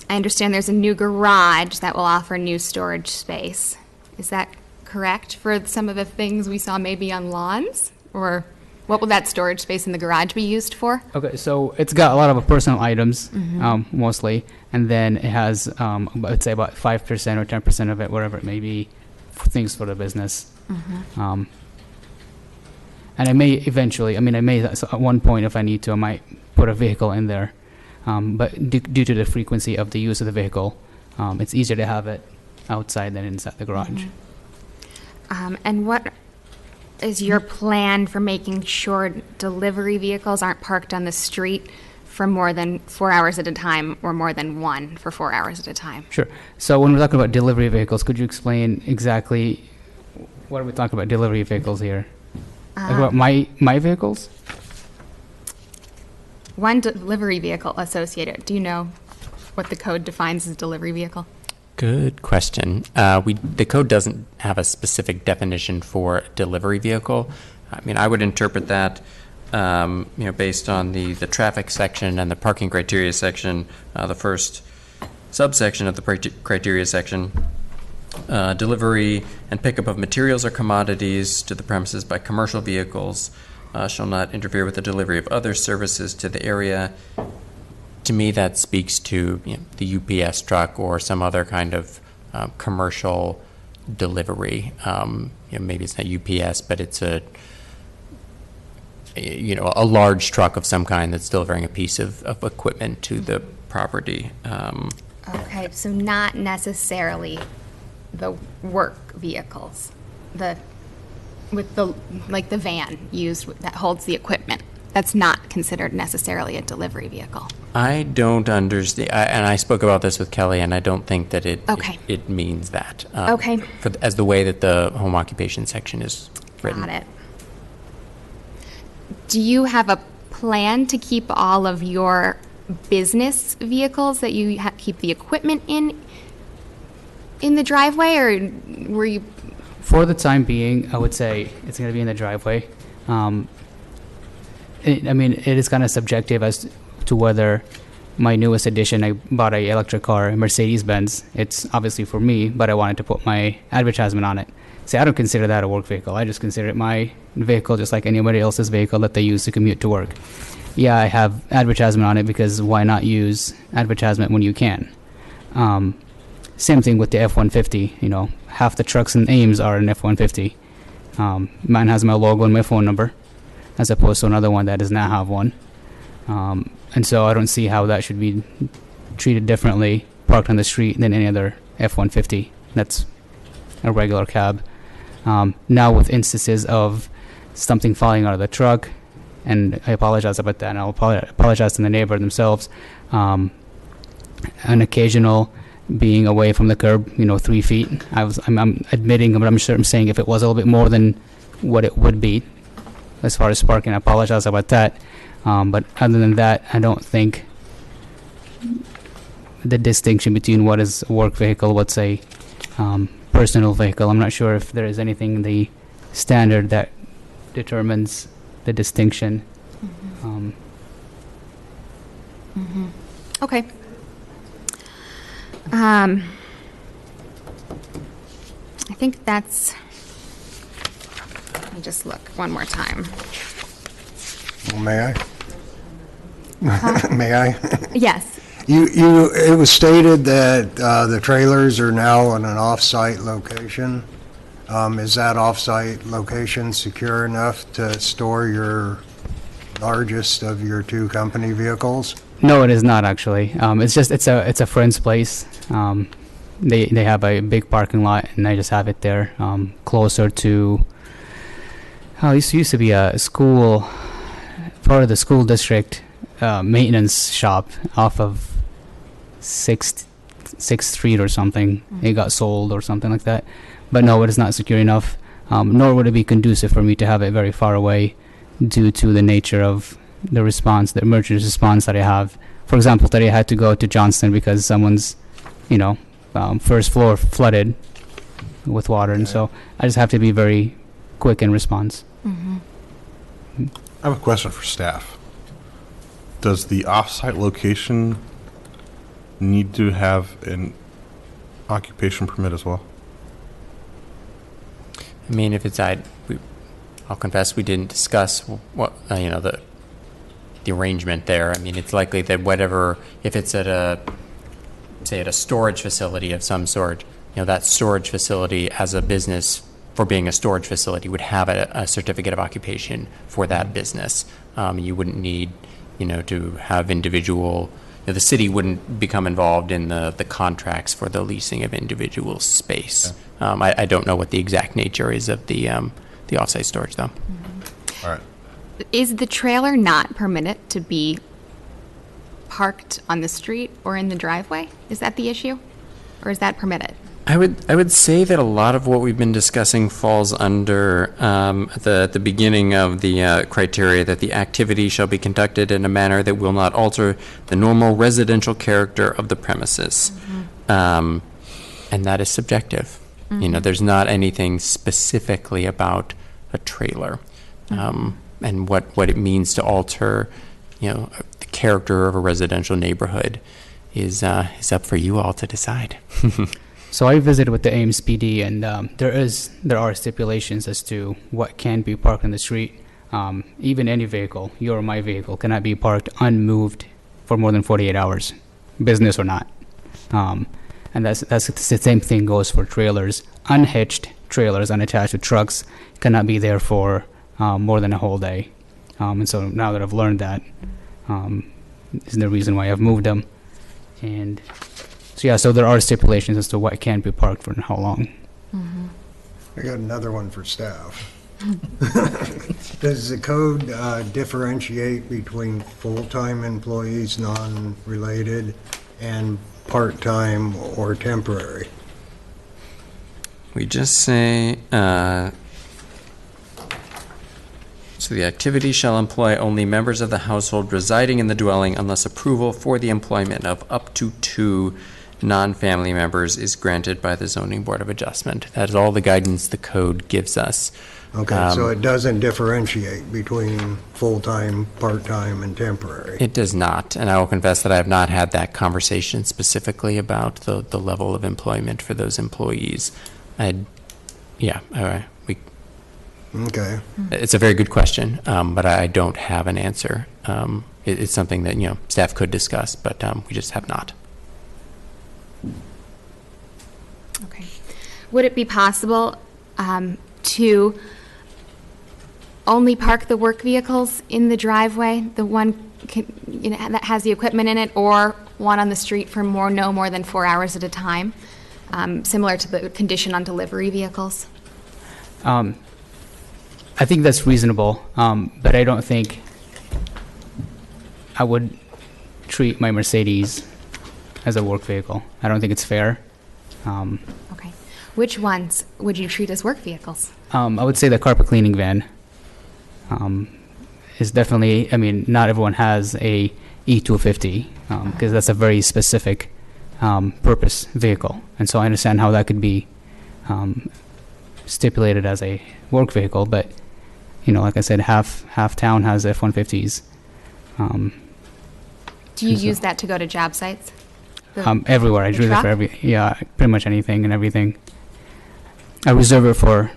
understand there's a new garage that will offer new storage space. Is that correct for some of the things we saw maybe on lawns? Or what will that storage space in the garage be used for? Okay, so it's got a lot of personal items, mostly, and then it has, I'd say about 5% or 10% of it, whatever it may be, for things for the business. And I may eventually, at one point, if I need to, I might put a vehicle in there. But due to the frequency of the use of the vehicle, it's easier to have it outside than inside the garage. And what is your plan for making sure delivery vehicles aren't parked on the street for more than 4 hours at a time, or more than one for 4 hours at a time? Sure. So when we're talking about delivery vehicles, could you explain exactly what are we talking about delivery vehicles here? Like about my vehicles? One delivery vehicle associated. Do you know what the code defines as a delivery vehicle? Good question. The code doesn't have a specific definition for delivery vehicle. I mean, I would interpret that, based on the traffic section and the parking criteria section, the first subsection of the criteria section. Delivery and pickup of materials or commodities to the premises by commercial vehicles shall not interfere with the delivery of other services to the area. To me, that speaks to the UPS truck or some other kind of commercial delivery. Maybe it's not UPS, but it's a large truck of some kind that's delivering a piece of equipment to the property. Okay, so not necessarily the work vehicles, the van used that holds the equipment. That's not considered necessarily a delivery vehicle. I don't understand, and I spoke about this with Kelly, and I don't think that it means that. Okay. As the way that the home occupation section is written. Got it. Do you have a plan to keep all of your business vehicles that you keep the equipment in the driveway, or were you? For the time being, I would say it's going to be in the driveway. It is kind of subjective as to whether my newest addition, I bought a electric car, a Mercedes-Benz. It's obviously for me, but I wanted to put my advertisement on it. See, I don't consider that a work vehicle. I just consider it my vehicle, just like anybody else's vehicle that they use to commute to work. Yeah, I have advertisement on it because why not use advertisement when you can? Same thing with the F-150. Half the trucks in Ames are an F-150. Mine has my logo and my phone number, as opposed to another one that does not have one. And so I don't see how that should be treated differently, parked on the street, than any other F-150. That's a regular cab. Now with instances of something falling out of the truck, and I apologize about that, and I'll apologize to the neighbor themselves, an occasional being away from the curb, 3 feet. I'm admitting, but I'm saying if it was a little bit more than what it would be as far as parking, I apologize about that. But other than that, I don't think the distinction between what is a work vehicle, what's a personal vehicle, I'm not sure if there is anything in the standard that determines the distinction. Okay. I think that's, let me just look one more time. Well, may I? May I? Yes, It was stated that the trailers are now on an off-site location. Is that off-site location secure enough to store your largest of your two company vehicles? No, it is not actually. It's a friend's place. They have a big parking lot, and I just have it there, closer to. Oh, this used to be a school, part of the school district maintenance shop off of 6th Street or something. It got sold or something like that. But no, it is not secure enough. Nor would it be conducive for me to have it very far away, due to the nature of the response, the emergency response that I have. For example, today I had to go to Johnston because someone's, first floor flooded with water, and so I just have to be very quick in response. I have a question for staff. Does the off-site location need to have an occupation permit as well? I mean, if it's, I'll confess we didn't discuss what, the arrangement there. I mean, it's likely that whatever, if it's at a storage facility of some sort, that storage facility as a business, for being a storage facility, would have a certificate of occupation for that business. You wouldn't need, to have individual, the city wouldn't become involved in the contracts for the leasing of individual space. I don't know what the exact nature is of the off-site storage, though. All right. is the trailer not permitted to be parked on the street or in the driveway? Is that the issue? Or is that permitted? I would say that a lot of what we've been discussing falls under the beginning of the criteria that the activity shall be conducted in a manner that will not alter the normal residential character of the premises. And that is subjective. You know, there's not anything specifically about a trailer and what it means to alter, the character of a residential neighborhood is up for you all to decide. So I visited with the Ames PD, and there are stipulations as to what can be parked on the street. Even any vehicle, your or my vehicle, cannot be parked unmoved for more than 48 hours, business or not. And that's the same thing goes for trailers. Unhitched trailers unattached to trucks cannot be there for more than a whole day. And so now that I've learned that, is the reason why I've moved them. And so yeah, so there are stipulations as to what can be parked for and how long. I got another one for staff. Does the code differentiate between full-time employees, non-related, and part-time or temporary? We just say, so the activity shall employ only members of the household residing in the dwelling unless approval for the employment of up to 2 non-family members is granted by the Zoning Board of Adjustment. That is all the guidance the code gives us. Okay, so it doesn't differentiate between full-time, part-time, and temporary? It does not, and I will confess that I have not had that conversation specifically about the level of employment for those employees. Okay. It's a very good question, but I don't have an answer. It's something that, staff could discuss, but we just have not. Okay. Would it be possible to only park the work vehicles in the driveway, the one that has the equipment in it, or one on the street for no more than 4 hours at a time, similar to the condition on delivery vehicles? I think that's reasonable, but I don't think I would treat my Mercedes as a work vehicle. I don't think it's fair. Okay. Which ones would you treat as work vehicles? I would say the carpet cleaning van is definitely, not everyone has a E250 because that's a very specific purpose vehicle. And so I understand how that could be stipulated as a work vehicle, but like I said, half town has F-150s. Do you use that to go to job sites? the Everywhere. I use it truck? for pretty much anything and everything. I reserve it for,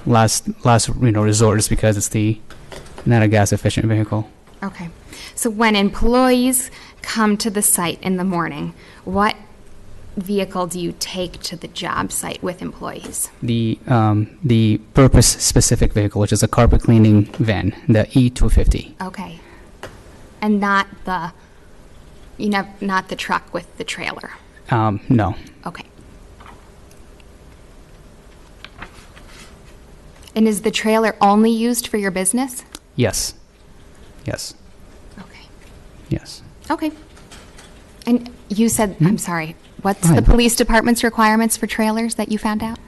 last resort just because it's not a gas efficient vehicle. Okay. So when employees come to the site in the morning, what vehicle do you take to the job site with employees? The purpose specific vehicle, which is a carpet cleaning van, the E250. Okay. And not the truck with the trailer? No. Okay. And is the trailer only used for your business? Yes. Yes. Okay. Yes. Okay. And you said, I'm sorry, what's Go the ahead. police department's requirements for trailers that you found out?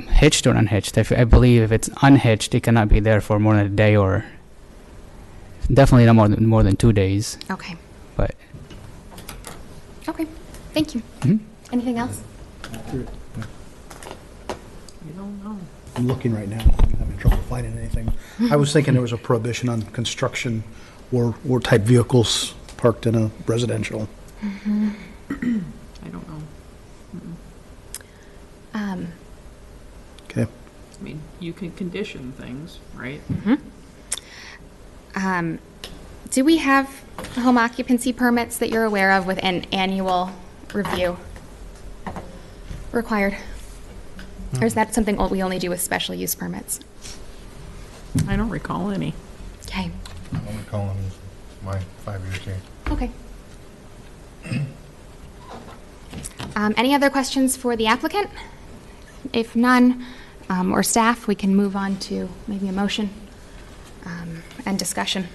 Hitched or unhitched. I believe if it's unhitched, it cannot be there for more than a day or definitely not more than 2 days. Okay. But Okay. Thank you. Mhm. Anything else? I'm looking right now, I'm having trouble finding anything. I was thinking there was a prohibition on construction or type vehicles parked in a residential. I don't know. Okay. I mean, you can condition things, right? Do we have home occupancy permits that you're aware of with an annual review required? Or is that something we only do with special use permits? I don't recall any. Okay. I'm only calling my 5 years here. Okay. Any other questions for the applicant? If none, or staff, we can move on to maybe a motion and discussion.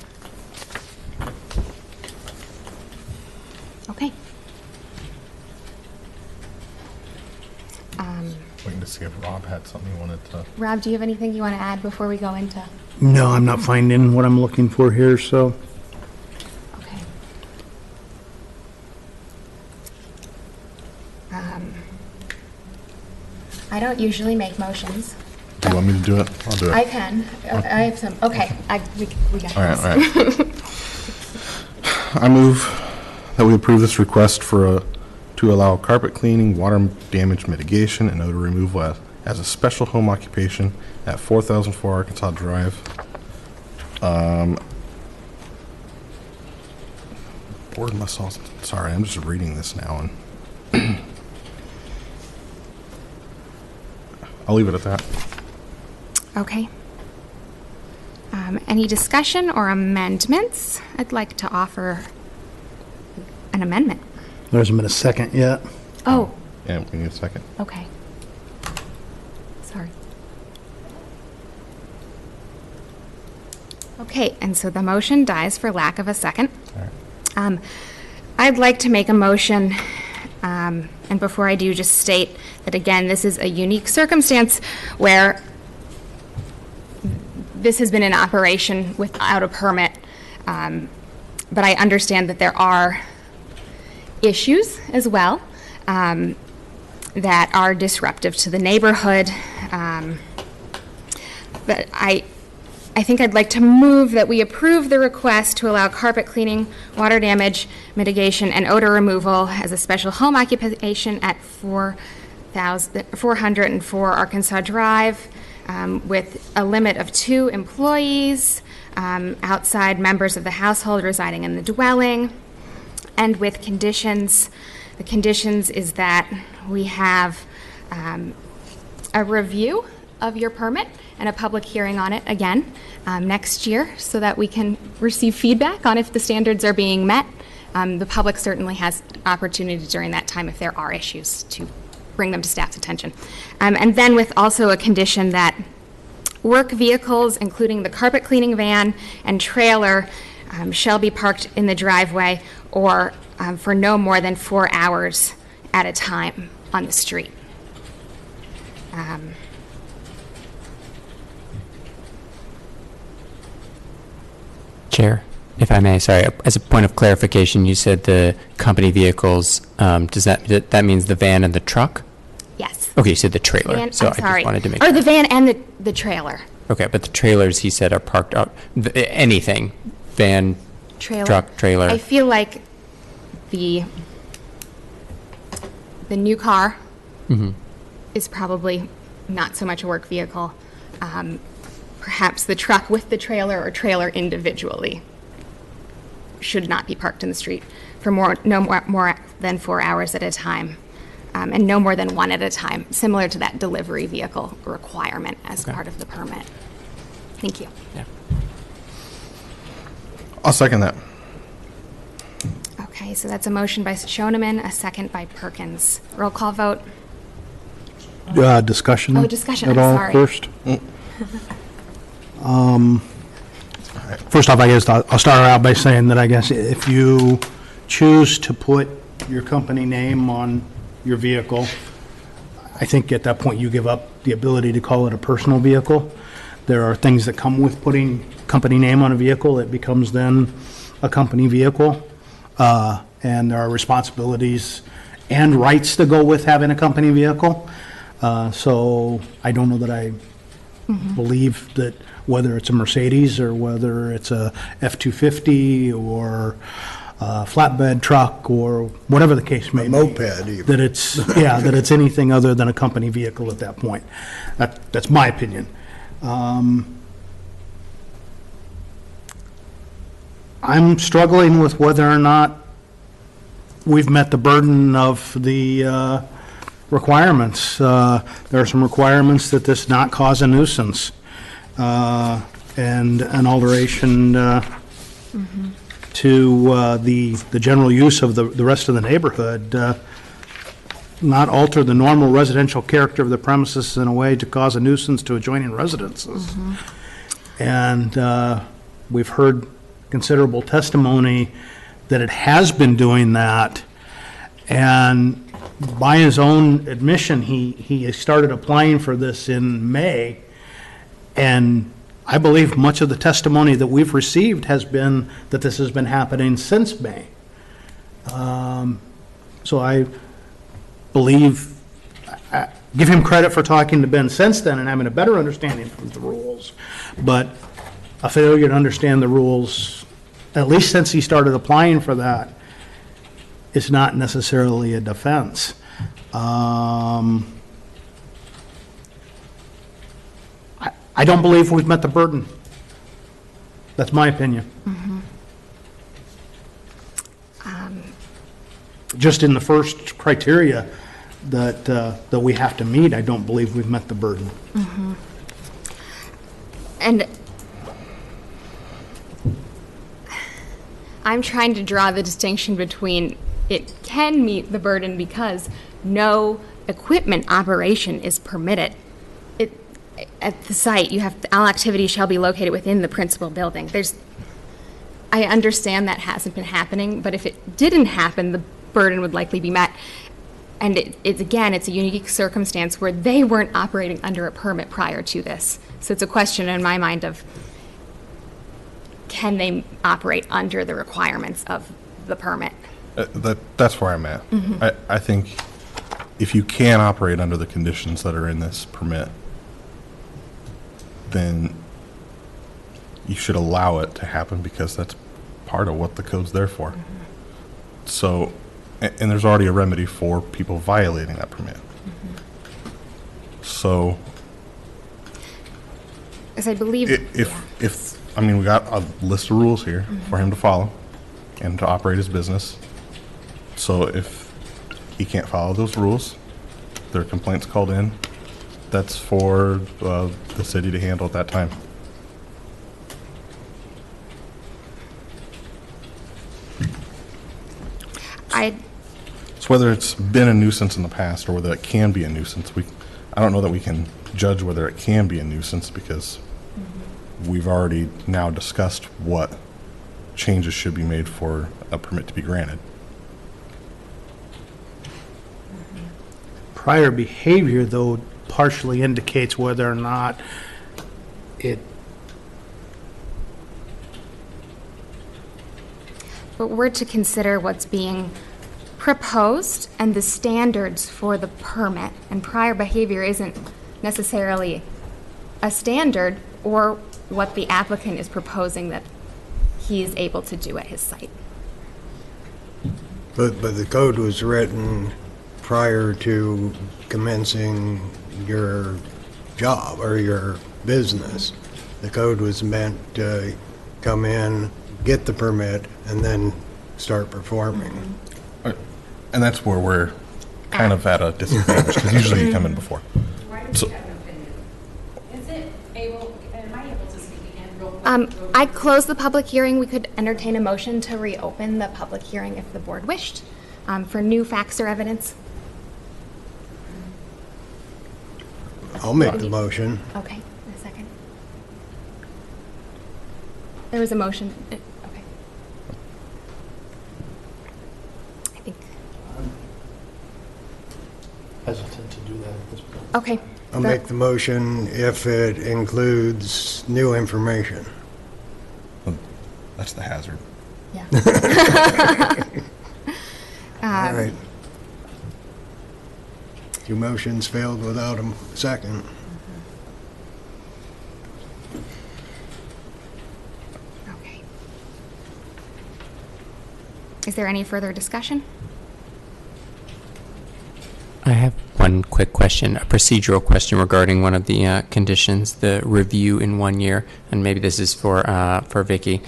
Okay. Waiting to see if Rob had something he wanted to. Rob, do you have anything you want to add before we go into? No, I'm not finding what I'm looking for here, so. Okay. I don't usually make motions. Do you want me to do it? I'll do it. I can. I have some. Okay. We got All right, this. all right. I move that we approve this request to allow carpet cleaning, water damage mitigation, and odor removal as a special home occupation at 4004 Arkansas Drive. Board must also, sorry, I'm just reading this now, and I'll leave it at that. Okay. Any discussion or amendments? I'd like to offer an amendment. There hasn't been a second yet. Oh, Yeah, we need a second. okay. Sorry. Okay, and so the motion dies for lack of a second. All right. I'd like to make a motion, and before I do, just state that, again, this is a unique circumstance where this has been in operation without a permit, but I understand that there are issues as well that are disruptive to the neighborhood. But I think I'd like to move that we approve the request to allow carpet cleaning, water damage mitigation, and odor removal as a special home occupation at 404 Arkansas Drive, with a limit of 2 employees, outside members of the household residing in the dwelling, and with conditions. The conditions is that we have a review of your permit and a public hearing on it again next year so that we can receive feedback on if the standards are being met. The public certainly has opportunity during that time if there are issues to bring them to staff's attention. And then with also a condition that work vehicles, including the carpet cleaning van and trailer, shall be parked in the driveway or for no more than 4 hours at a time on the street. Chair, if I may, sorry, as a point of clarification, you said the company vehicles, does that means the van and the truck? Yes. Okay, you said the trailer. Van, So I'm sorry. I just wanted to make Or sure. the van and the trailer. Okay, but the trailers, he said, are parked out, anything, van, Trailer. truck, trailer. I feel like The new car is probably not so much a work vehicle. Perhaps the truck with the trailer or trailer individually should not be parked in the street for no more than 4 hours at a time, and no more than one at a time, similar to that delivery vehicle requirement as part of the permit. Thank you. Yeah. I'll second that. Okay, so that's a motion by Shoneman, a second by Perkins. Roll call vote. Discussion? Oh, discussion, At I'm all sorry. first? First off, I guess I'll start out by saying that I guess if you choose to put your company name on your vehicle, I think at that point you give up the ability to call it a personal vehicle. There are things that come with putting company name on a vehicle. It becomes then a company vehicle. And there are responsibilities and rights to go with having a company vehicle. So I don't know that I believe that whether it's a Mercedes or whether it's a F-250 or a flatbed truck or whatever the case may be. Moped even. That it's, yeah, that it's anything other than a company vehicle at that point. That's my opinion. I'm struggling with whether or not we've met the burden of the requirements. There are some requirements that this not cause a nuisance, and an alteration to the general use of the rest of the neighborhood, not alter the normal residential character of the premises in a way to cause a nuisance to adjoining residences. And we've heard considerable testimony that it has been doing that, and by his own admission, he started applying for this in May, and I believe much of the testimony that we've received has been that this has been happening since May. So I believe, give him credit for talking to Ben since then and having a better understanding of the rules, but a failure to understand the rules, at least since he started applying for that, is not necessarily a defense. I don't believe we've met the burden. That's my opinion. Just in the first criteria that we have to meet, I don't believe we've met the burden. And I'm trying to draw the distinction between it can meet the burden because no equipment operation is permitted. At the site, you have, all activity shall be located within the principal building. I understand that hasn't been happening, but if it didn't happen, the burden would likely be met. And it's a unique circumstance where they weren't operating under a permit prior to this. So it's a question in my mind of, can they operate under the requirements of the permit? That's where I'm at. I think if you can operate under the conditions that are in this permit, then you should allow it to happen because that's part of what the code's there for. So, and there's already a remedy for people violating that permit. So, As I believe, I mean, we got a list of rules here for him to follow and to operate his business. So if he can't follow those rules, there are complaints called in. That's for the city to handle at that time. So whether it's been a nuisance in the past or whether it can be a nuisance, I don't know that we can judge whether it can be a nuisance because we've already now discussed what changes should be made for a permit to be granted. Prior behavior, though, partially indicates whether or not it. but we're to consider what's being proposed and the standards for the permit. And prior behavior isn't necessarily a standard or what the applicant is proposing that he is able to do at his site. But the code was written prior to commencing your job or your business. The code was meant to come in, get the permit, and then start performing. And that's where we're kind of at a disadvantage, because usually you come in before. So, I closed the public hearing. We could entertain a motion to reopen the public hearing if the board wished, for new facts or evidence. I'll make the motion. Okay, a second. There was a motion. Okay. I think, Hesitant to do that at this point. okay. I'll make the motion if it includes new information. that's the hazard. Yeah. All right. Two motions failed without a second. Okay. Is there any further discussion? I have one quick question, a procedural question regarding one of the conditions, the review in 1 year, and maybe this is for Vicky.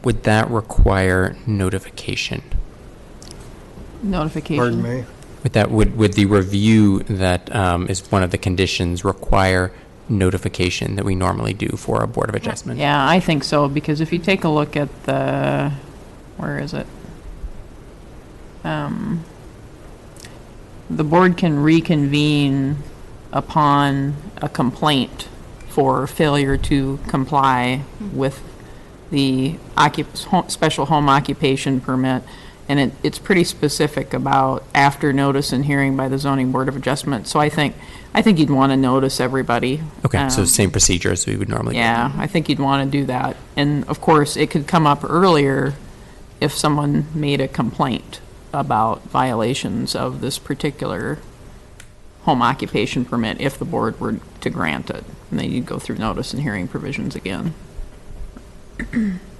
Would that require notification? Notification. Pardon me? Would the review that is one of the conditions require notification that we normally do for a Board of Adjustment? Yeah, I think so, because if you take a look at the, where is it? The board can reconvene upon a complaint for failure to comply with the special home occupation permit. And it's pretty specific about after notice and hearing by the Zoning Board of Adjustment. So I think you'd want to notice everybody. Okay, so same procedure as we would normally do. Yeah, I think you'd want to do that. And of course, it could come up earlier if someone made a complaint about violations of this particular home occupation permit, if the board were to grant it. And then you'd go through notice and hearing provisions again.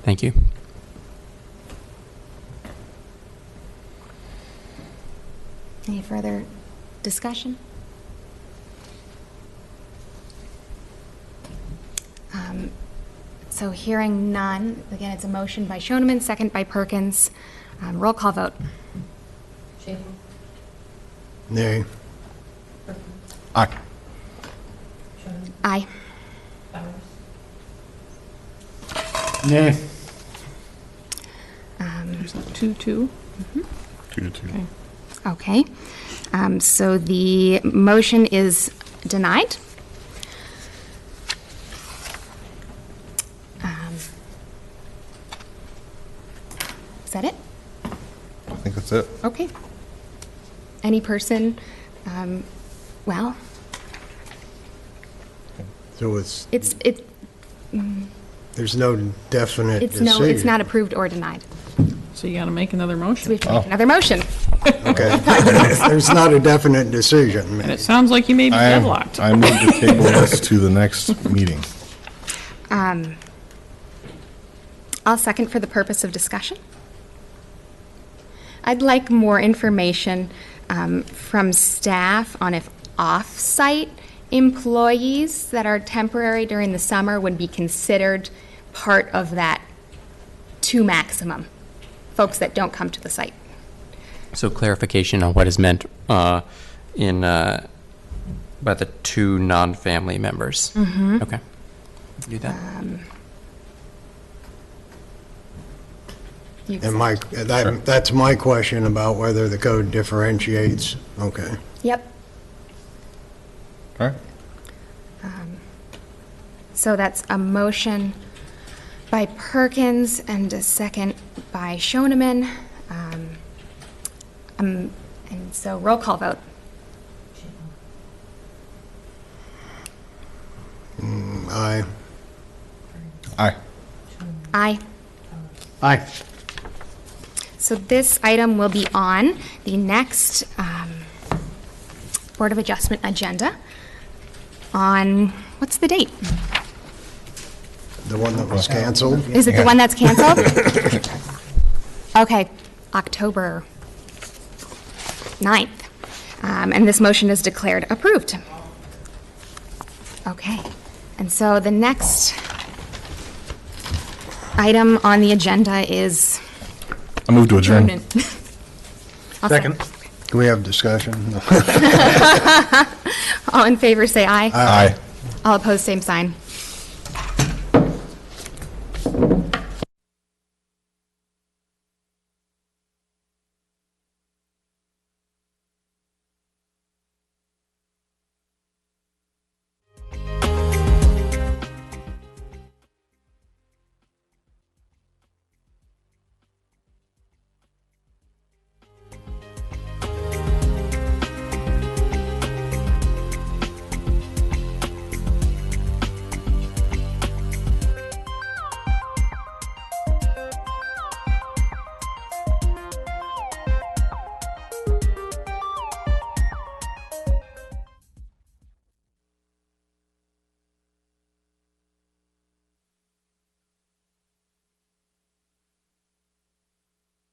Thank you. Any further discussion? So hearing none, again, it's a motion by Schoeneman, second by Perkins. Roll call vote. Nay. Aye. Aye. Nay. 2-2. 2-2. Okay. Okay. So the motion is denied. Is that it? I think that's it. Okay. Any person, well, So there's no definite it's decision. it's not approved or denied. So you got to make another So we motion. have to make another motion. Okay. There's not a definite decision. And it sounds like you may be deadlocked. I move to table this to the next meeting. I'll second for the purpose of discussion. I'd like more information from staff on if off-site employees that are temporary during the summer would be considered part of that 2 maximum, folks that don't come to the site. So clarification on what is meant by the 2 non-family members. Mm-hmm. Okay. Do that. And that's my question about whether the code differentiates. Okay. Yep. All right. So that's a motion by Perkins and a second by Schoeneman. And so roll call vote. Aye. Aye. Aye. Aye. So this item will be on the next Board of Adjustment agenda on, what's the date? The one that was canceled? Is it the one that's canceled? Okay, October 9th. And this motion is declared approved. Okay, and so the next item on the agenda is I move to adjourn. I'll Second. Can we have discussion? All in favor, say aye. Aye. All opposed, same sign.